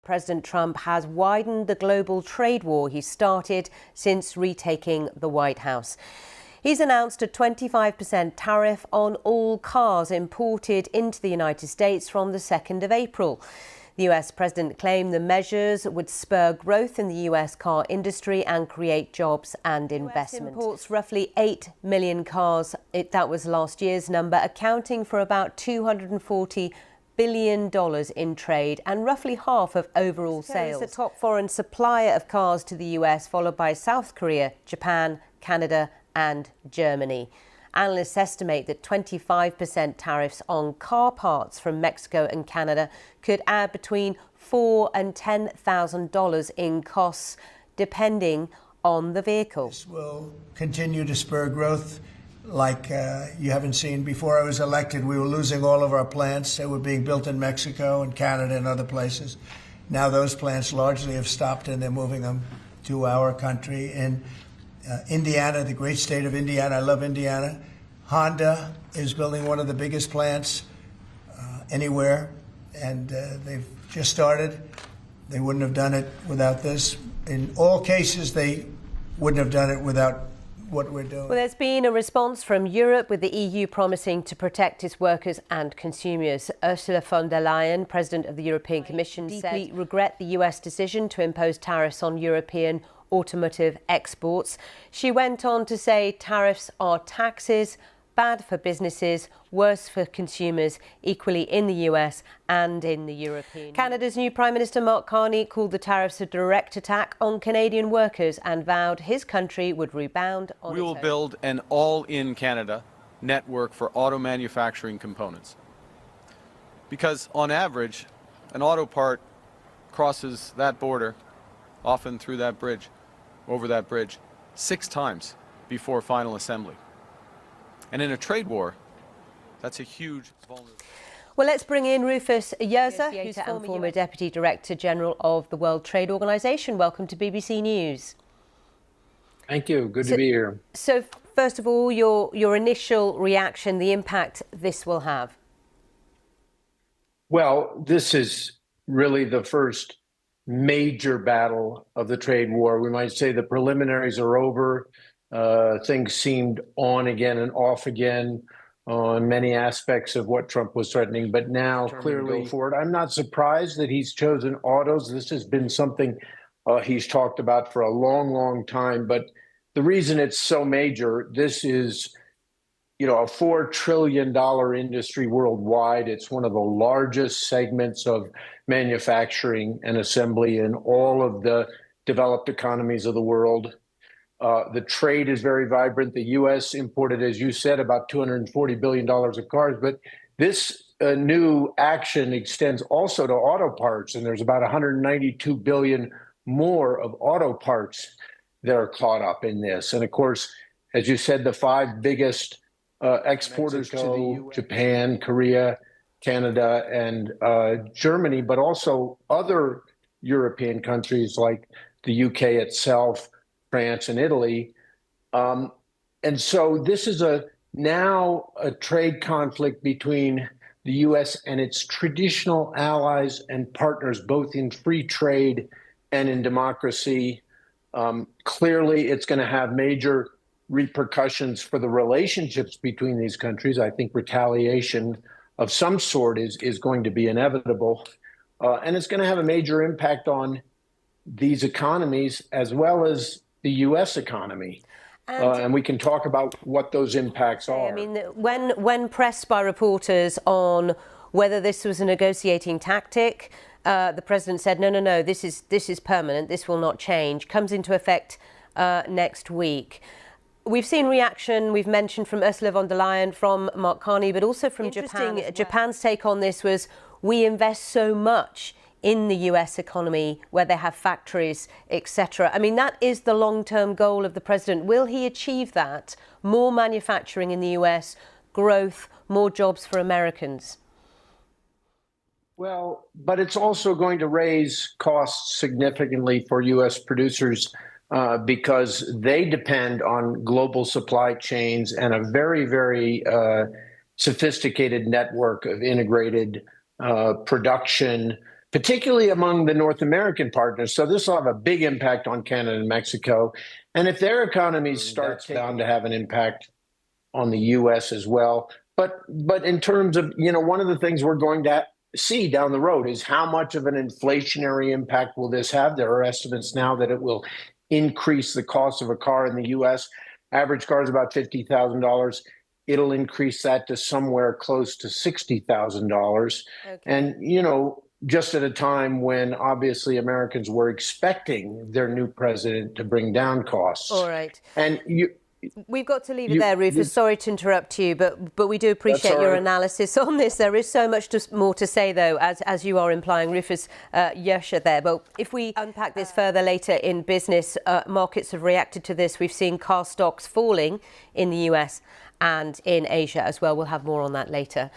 President Trump has widened the global trade war he started since retaking the White House. He's announced a 25% tariff on all cars imported into the United States from the 2nd of April. The US president claimed the measures would spur growth in the US car industry and create jobs and investment. US imports roughly 8 million cars. That was last year's number, accounting for about $240 billion in trade and roughly half of overall sales. It's the top foreign supplier of cars to the US, followed by South Korea, Japan, Canada and Germany. Analysts estimate that 25% tariffs on car parts from Mexico and Canada could add between $4,000 and $10,000 in costs, depending on the vehicle. This will continue to spur growth like you haven't seen. Before I was elected, we were losing all of our plants. They were being built in Mexico and Canada and other places. Now those plants largely have stopped and they're moving them to our country. In Indiana, the great state of Indiana, I love Indiana. Honda is building one of the biggest plants anywhere, and they've just started. They wouldn't have done it without this. In all cases, they wouldn't have done it without what we're doing. Well, there's been a response from Europe, with the EU promising to protect its workers and consumers. Ursula von der Leyen, President of the European Commission, said, "We regret the US decision to impose tariffs on European automotive exports." She went on to say tariffs are taxes, bad for businesses, worse for consumers, equally in the US and in the European Union. Canada's new Prime Minister Mark Carney called the tariffs a direct attack on Canadian workers and vowed his country would rebound on its own. We will build an all-in Canada network for auto manufacturing components. Because on average, an auto part crosses that border, often through that bridge, over that bridge, 6 times before final assembly. And in a trade war, that's a huge vulnerability. Well, let's bring in Rufus Yerza, who's former Deputy Director General of the World Trade Organization. Welcome to BBC News. Thank you. Good to be here. So, first of all, your initial reaction, the impact this will have. Well, this is really the first major battle of the trade war. We might say the preliminaries are over. Things seemed on again and off again on many aspects of what Trump was threatening, but now clearly forward. I'm not surprised that he's chosen autos. This has been something he's talked about for a long, long time. But the reason it's so major, this is, a $4 trillion industry worldwide. It's one of the largest segments of manufacturing and assembly in all of the developed economies of the world. The trade is very vibrant. The U.S. imported, as you said, about $240 billion of cars. But this new action extends also to auto parts, and there's about $192 billion more of auto parts that are caught up in this. And of course, as you said, the 5 biggest exporters to Japan, Korea, Canada, and Germany, but also other European countries like the UK itself, France and Italy. And so this is now a trade conflict between the U.S. and its traditional allies and partners, both in free trade and in democracy. Clearly, it's going to have major repercussions for the relationships between these countries. I think retaliation of some sort is going to be inevitable. And it's going to have a major impact on these economies as well as the U.S. economy. And we can talk about what those impacts are. I mean, when pressed by reporters on whether this was a negotiating tactic, the president said, no, this is permanent. This will not change. Comes into effect next week. We've seen reaction, we've mentioned, from Ursula von der Leyen, from Mark Carney, but also from Japan. Japan's take on this was, we invest so much in the US economy where they have factories, etc. I mean, that is the long-term goal of the president. Will he achieve that? More manufacturing in the US, growth, more jobs for Americans? Well, but it's also going to raise costs significantly for US producers because they depend on global supply chains and a very, very sophisticated network of integrated production particularly among the North American partners. So this will have a big impact on Canada and Mexico. And if their economies start, that's bound to have an impact on the U.S. as well. But in terms of, one of the things we're going to see down the road is how much of an inflationary impact will this have? There are estimates now that it will increase the cost of a car in the U.S. Average car is about $50,000. It'll increase that to somewhere close to $60,000. Okay. And, just at a time when obviously Americans were expecting their new president to bring down costs. All right. And we've got to leave it there, Rufus. Sorry to interrupt you, but we do appreciate your analysis on this. There is so much more to say, though, as you are implying, Rufus Yersha there. But if we unpack this further later in business, markets have reacted to this. We've seen car stocks falling in the US and in Asia as well. We'll have more on that later.